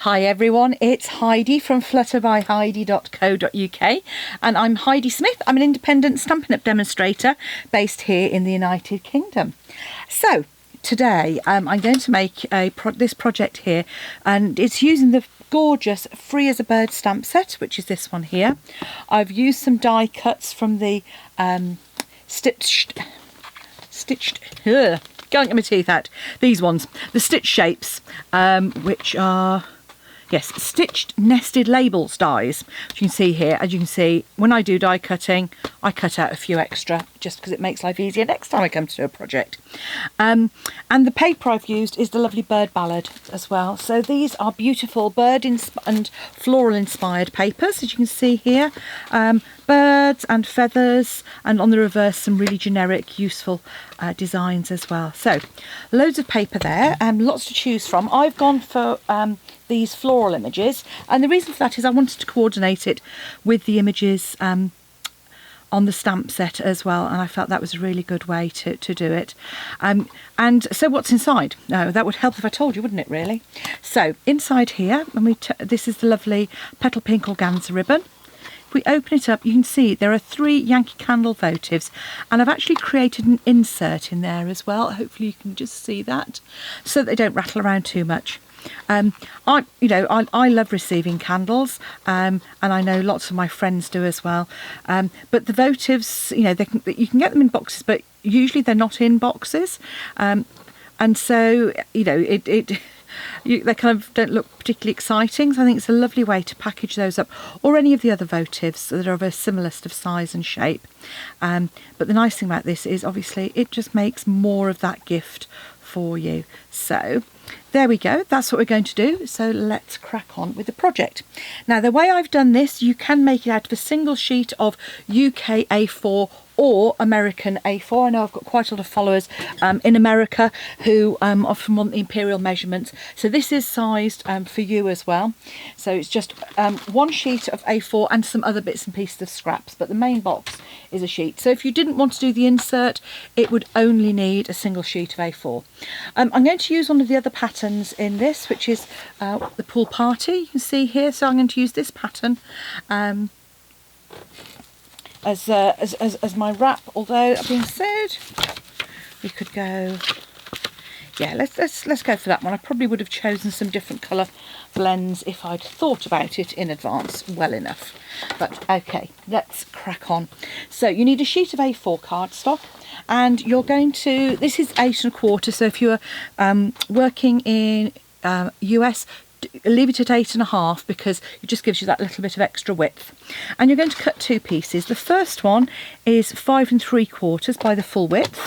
Hi everyone, it's Heidi from flutterbyheidi.co.uk and I'm Heidi Smith. I'm an independent Stampin' Up! Demonstrator based here in the United Kingdom. So today I'm going to make this project here, and it's using the gorgeous Free as a Bird stamp set, which is this one here. I've used some die cuts from the stitched can't get my teeth out. These ones, the stitch shapes, which are, yes, stitched nested labels dies, which you can see here. As you can see, when I do die cutting, I cut out a few extra just because it makes life easier next time I come to do a project. And the paper I've used is the lovely Bird Ballad as well. So these are beautiful bird and floral inspired papers, as you can see here. Birds and feathers, and on the reverse some really generic useful designs as well. So loads of paper there, lots to choose from. I've gone for these floral images, and the reason for that is I wanted to coordinate it with the images on the stamp set as well, and I felt that was a really good way to do it. And so what's inside? No, that would help if I told you, wouldn't it, really? So inside here, when this is the lovely petal pink organza ribbon. If we open it up, you can see there are 3 Yankee Candle Votives, and I've actually created an insert in there as well. Hopefully you can just see that, so that they don't rattle around too much. I love receiving candles, and I know lots of my friends do as well. But the votives, you can get them in boxes, but usually they're not in boxes, and so they kind of don't look particularly exciting. So I think it's a lovely way to package those up, or any of the other votives that are of a similar sort of size and shape. But the nice thing about this is obviously it just makes more of that gift for you. So there we go, that's what we're going to do. So let's crack on with the project. Now the way I've done this, you can make it out of a single sheet of UK A4 or American A4. I know I've got quite a lot of followers in America who often want the imperial measurements, so this is sized for you as well. So it's just one sheet of A4 and some other bits and pieces of scraps, but the main box is a sheet. So if you didn't want to do the insert, it would only need a single sheet of A4. I'm going to use one of the other patterns in this, which is the Pool Party, you can see here. So I'm going to use this pattern as my wrap, although that being said, we could go, yeah, let's go for that one. I probably would have chosen some different colour blends if I'd thought about it in advance well enough, but okay, let's crack on. So you need a sheet of A4 cardstock, and you're going to, this is 8 1/4, so if you're working in US, leave it at 8 1/2, because it just gives you that little bit of extra width. And you're going to cut 2 pieces. The first one is 5 3/4 by the full width,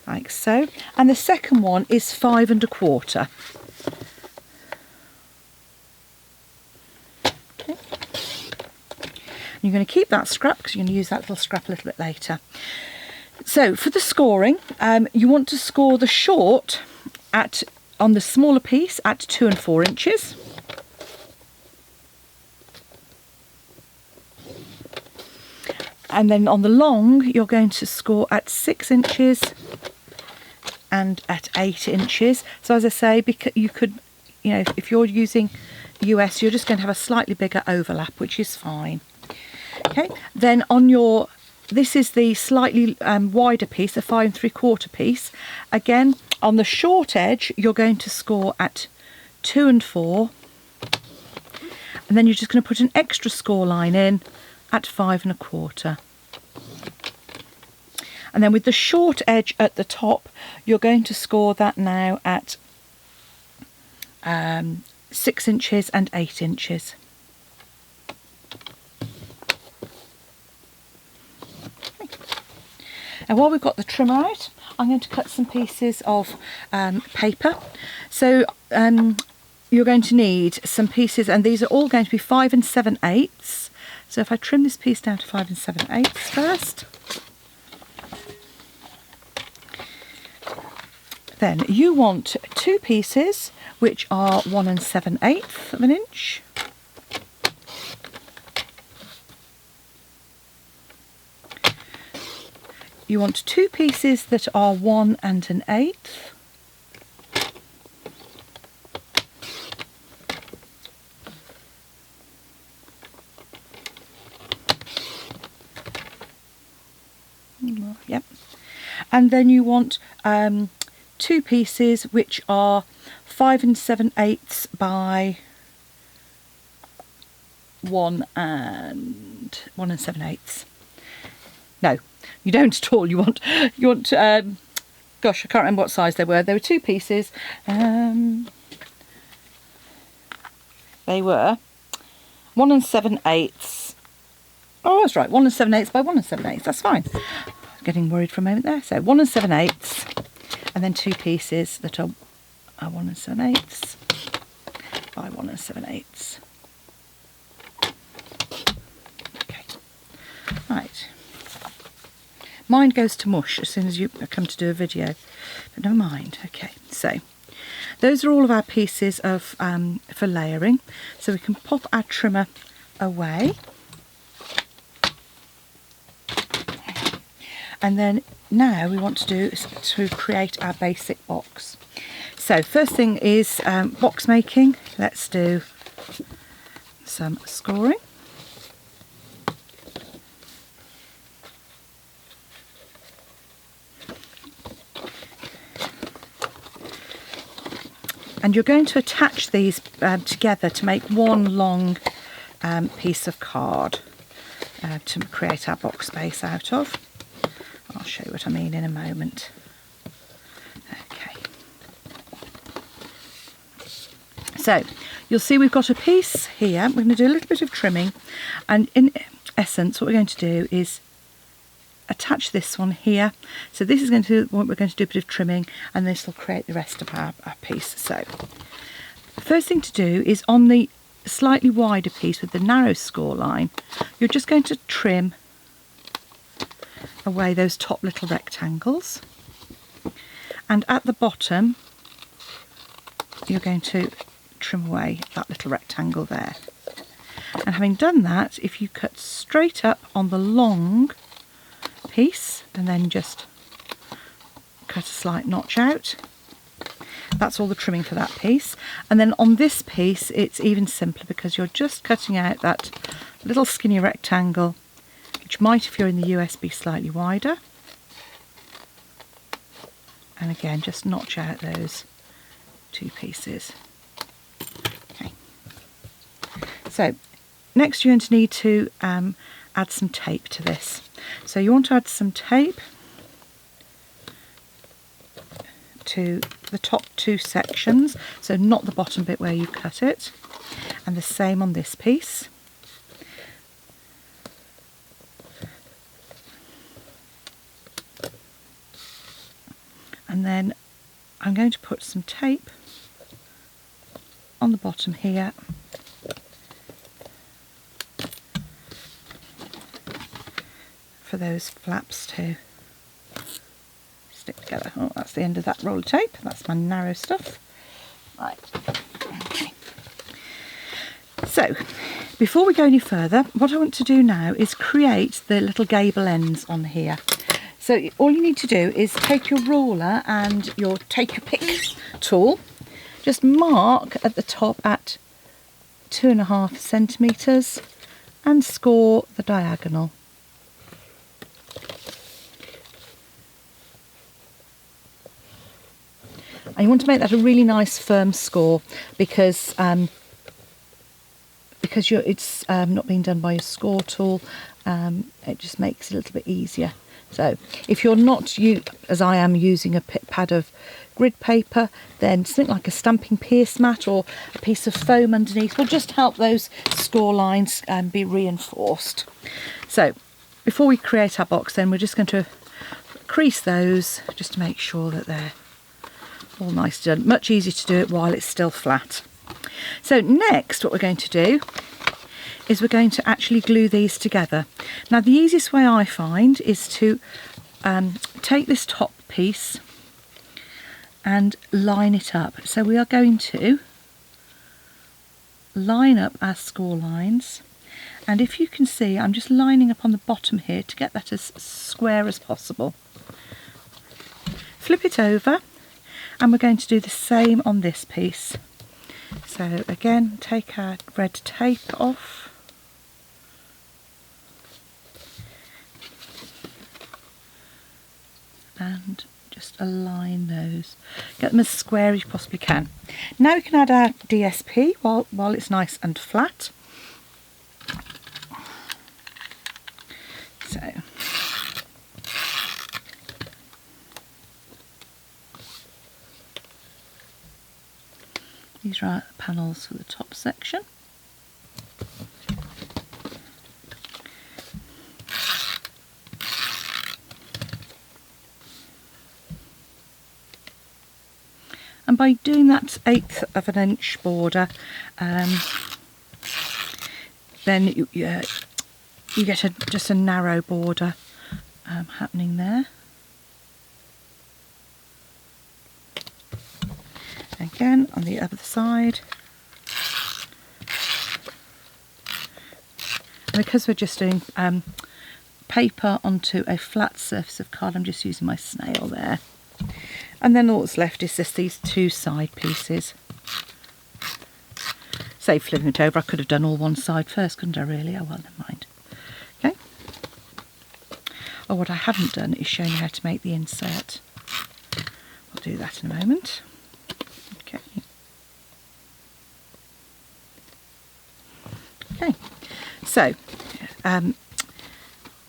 like so, and the second one is 5 1/4. Okay. You're going to keep that scrap because you're going to use that little scrap a little bit later. So for the scoring, you want to score the short on the smaller piece at 2 4 inches. And then on the long, you're going to score at 6 inches and at 8 inches. So as I say, because you could, if you're using US, you're just going to have a slightly bigger overlap, which is fine. Okay, then on your, this is the slightly wider piece, a 5 3/4 piece. Again, on the short edge, you're going to score at 2 4, and then you're just going to put an extra score line in at 5 1/4. And then with the short edge at the top, you're going to score that now at 6 inches and 8 inches. And while we've got the trimmer out, I'm going to cut some pieces of paper. So you're going to need some pieces, and these are all going to be 5 7/8. So if I trim this piece down to 5 7/8 first, then you want 2 pieces which are 1 7/8 of an inch. You want 2 pieces that are 1 1/8. And then you want 2 pieces which are 5 7/8 by 1 7/8. No, you don't at all. You want gosh, I can't remember what size they were. There were 2 pieces. They were 1 7/8. Oh, that's right, 1 7/8 by 1 7/8. That's fine. I was getting worried for a moment there. So 1 7/8, and then 2 pieces that are 1 7/8 by 1 7/8. Okay, right. Mine goes to mush as soon as you come to do a video, but never mind. Okay, so those are all of our pieces of for layering. So we can pop our trimmer away, and then now we want to do is to create our basic box. So first thing is box making. Let's do some scoring. And you're going to attach these together to make one long piece of card to create our box base out of. I'll show you what I mean in a moment. Okay. So you'll see we've got a piece here. We're going to do a little bit of trimming, and in essence what we're going to do is attach this one here. So this is going to do, we're going to do a bit of trimming, and this will create the rest of our piece. So the first thing to do is on the slightly wider piece with the narrow score line, you're just going to trim away those top little rectangles, and at the bottom you're going to trim away that little rectangle there. And having done that, if you cut straight up on the long piece and then just cut a slight notch out, that's all the trimming for that piece. And then on this piece it's even simpler, because you're just cutting out that little skinny rectangle, which might, if you're in the US, be slightly wider, and again just notch out those 2 pieces. Okay, so next you're going to need to add some tape to this. So you want to add some tape to the top 2 sections, so not the bottom bit where you cut it, and the same on this piece. And then I'm going to put some tape on the bottom here for those flaps to stick together. Oh, that's the end of that roll of tape. That's my narrow stuff. Right. Okay. So, before we go any further, what I want to do now is create the little gable ends on here. So all you need to do is take your ruler and your pick tool, just mark at the top at 2.5 centimetres and score the diagonal. And you want to make that a really nice firm score, because it's not being done by a score tool, it just makes it a little bit easier. So if you're not, as I am, using a pad of grid paper, then something like a stamping pierce mat or a piece of foam underneath will just help those score lines be reinforced. So before we create our box, then we're just going to crease those just to make sure that they're all nice done. Much easier to do it while it's still flat. So next what we're going to do is we're going to actually glue these together. Now the easiest way I find is to take this top piece and line it up. So we are going to line up our score lines, and if you can see, I'm just lining up on the bottom here to get that as square as possible. Flip it over, and we're going to do the same on this piece. So again, take our red tape off, and just align those. Get them as square as you possibly can. Now we can add our DSP while it's nice and flat. So these are our panels for the top section. And by doing that 1/8 of an inch border, then you get just a narrow border happening there. Again on the other side. And because we're just doing paper onto a flat surface of card, I'm just using my snail there. And then all that's left is just these 2 side pieces. Save flipping it over, I could have done all one side first, couldn't I really? Oh well, never mind. Okay. Oh, what I haven't done is shown you how to make the insert. I'll do that in a moment. Okay. Okay. So,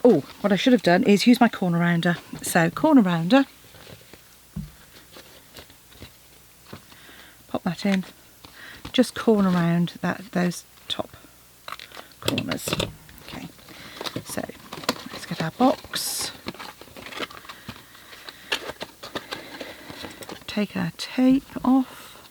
oh, what I should have done is use my corner rounder. So, corner rounder. Pop that in, just corner around those top corners. Okay, so let's get our box, take our tape off,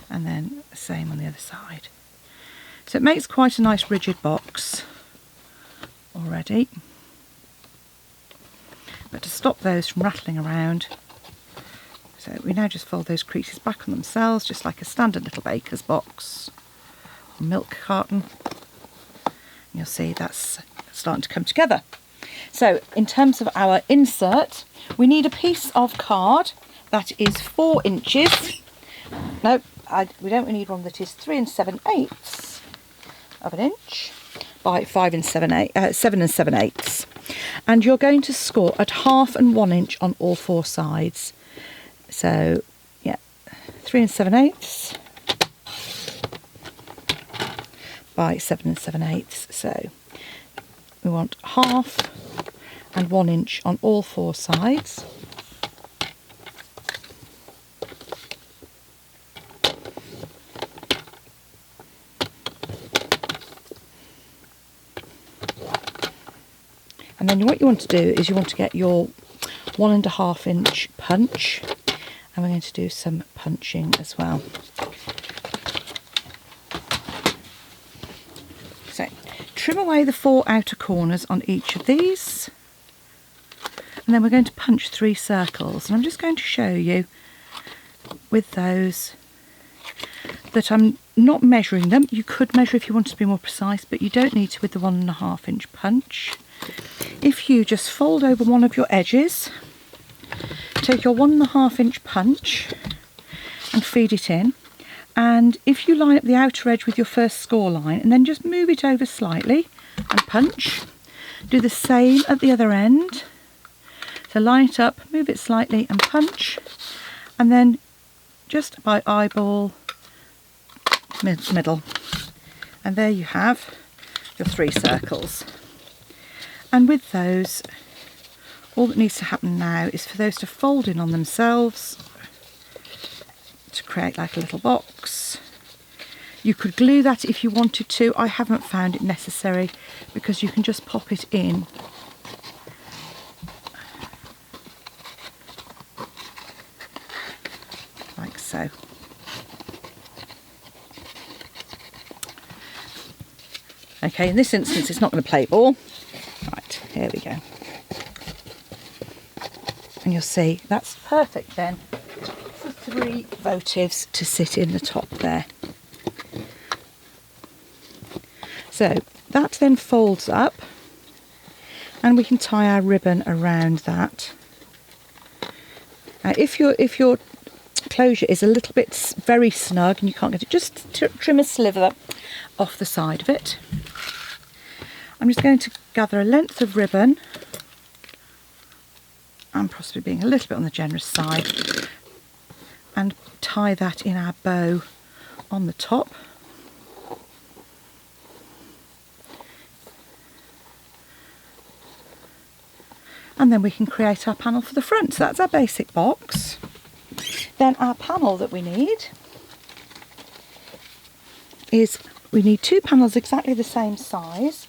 and then the same on the other side. So it makes quite a nice rigid box already. But to stop those from rattling around, so we now just fold those creases back on themselves, just like a standard little baker's box or milk carton. And you'll see that's starting to come together. So in terms of our insert, we need a piece of card that is 4 inches. No, we don't need one that is 3 7/8 of an inch by 7 7/8. And you're going to score at 1/2 and 1 inch on all 4 sides. So yeah, 3 7/8 by 7 7/8. So we want 1/2 and 1 inch on all 4 sides. And then what you want to do is you want to get your 1 1/2 inch punch, and we're going to do some punching as well. So trim away the 4 outer corners on each of these, and then we're going to punch 3 circles. And I'm just going to show you with those that I'm not measuring them. You could measure if you wanted to be more precise, but you don't need to with the 1 1/2 inch punch. If you just fold over one of your edges, take your 1 1/2 inch punch and feed it in, and if you line up the outer edge with your first score line and then just move it over slightly and punch, do the same at the other end. So line it up, move it slightly and punch, and then just by eyeball middle, and there you have your 3 circles. And with those, all that needs to happen now is for those to fold in on themselves to create like a little box. You could glue that if you wanted to. I haven't found it necessary because you can just pop it in like so. Okay, in this instance it's not going to play ball. Right, here we go. And you'll see that's perfect then for 3 votives to sit in the top there. So that then folds up, and we can tie our ribbon around that. If your closure is a little bit very snug and you can't get it, just trim a sliver off the side of it. I'm just going to gather a length of ribbon. I'm possibly being a little bit on the generous side, and tie that in our bow on the top. And then we can create our panel for the front. So that's our basic box. Then our panel that we need is, we need 2 panels exactly the same size.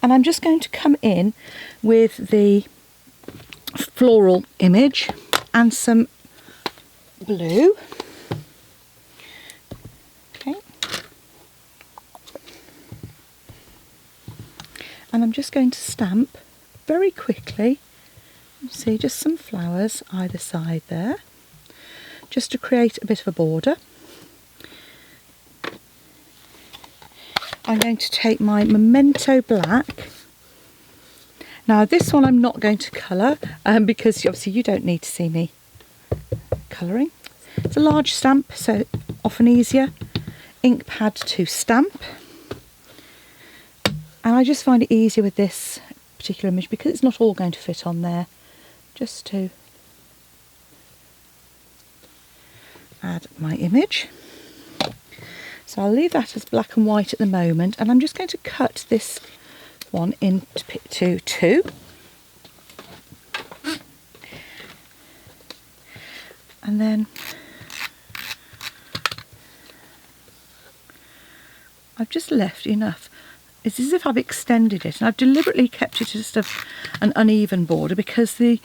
And I'm just going to come in with the floral image and some blue. Okay. And I'm just going to stamp very quickly. See, just some flowers either side there, just to create a bit of a border. I'm going to take my Memento Black. Now this one I'm not going to colour because obviously you don't need to see me colouring. It's a large stamp, so often easier. Ink pad to stamp. And I just find it easier with this particular image because it's not all going to fit on there. Just to add my image. So I'll leave that as black and white at the moment, and I'm just going to cut this one into 2. And then I've just left enough. It's as if I've extended it, and I've deliberately kept it just an uneven border because the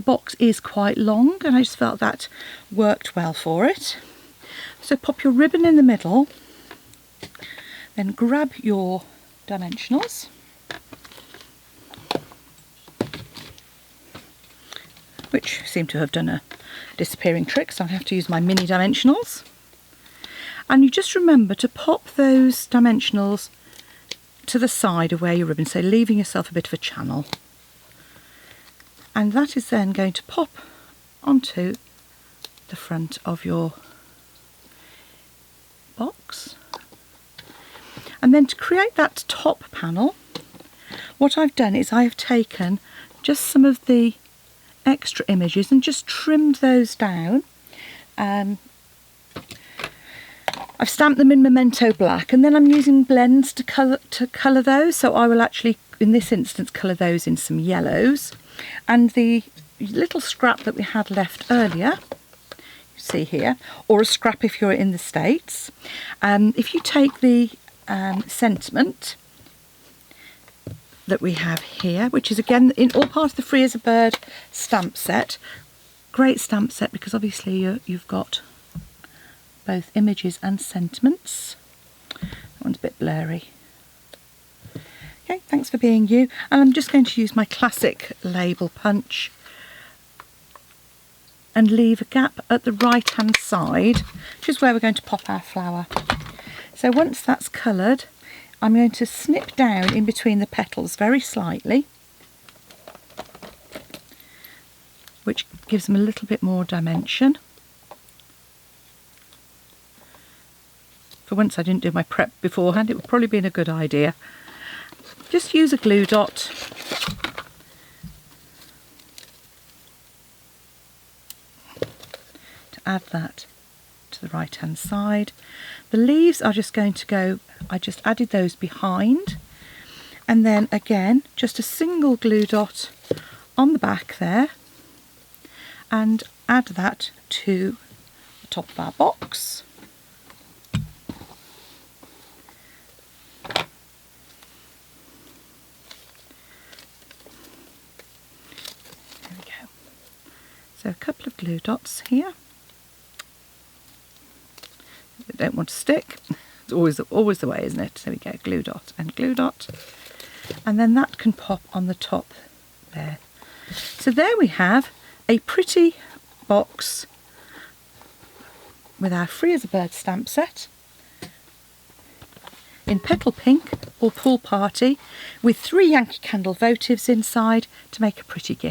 box is quite long, and I just felt that worked well for it. So pop your ribbon in the middle, then grab your dimensionals, which seem to have done a disappearing trick, so I have to use my mini dimensionals. And you just remember to pop those dimensionals to the side of where your ribbon, so leaving yourself a bit of a channel. And that is then going to pop onto the front of your box. And then to create that top panel, what I've done is I have taken just some of the extra images and just trimmed those down. I've stamped them in Memento Black, and then I'm using blends to colour those. So I will actually, in this instance, colour those in some yellows. And the little scrap that we had left earlier, you see here, or a scrap if you're in the States. If you take the sentiment that we have here, which is again in all part of the Free as a Bird stamp set, great stamp set because obviously you've got both images and sentiments. That one's a bit blurry. Okay, thanks for being you. And I'm just going to use my classic label punch and leave a gap at the right hand side, which is where we're going to pop our flower. So once that's coloured, I'm going to snip down in between the petals very slightly, which gives them a little bit more dimension. For once I didn't do my prep beforehand, it would probably been a good idea. Just use a glue dot to add that to the right hand side. The leaves are just going to go, I just added those behind, and then again just a single glue dot on the back there and add that to the top of our box. So a couple of glue dots here. They don't want to stick. It's always the way, isn't it? There we go, glue dot and glue dot. And then that can pop on the top there. So there we have a pretty box with our Free as a Bird stamp set in petal pink or pool party with 3 Yankee Candle votives inside to make a pretty gift.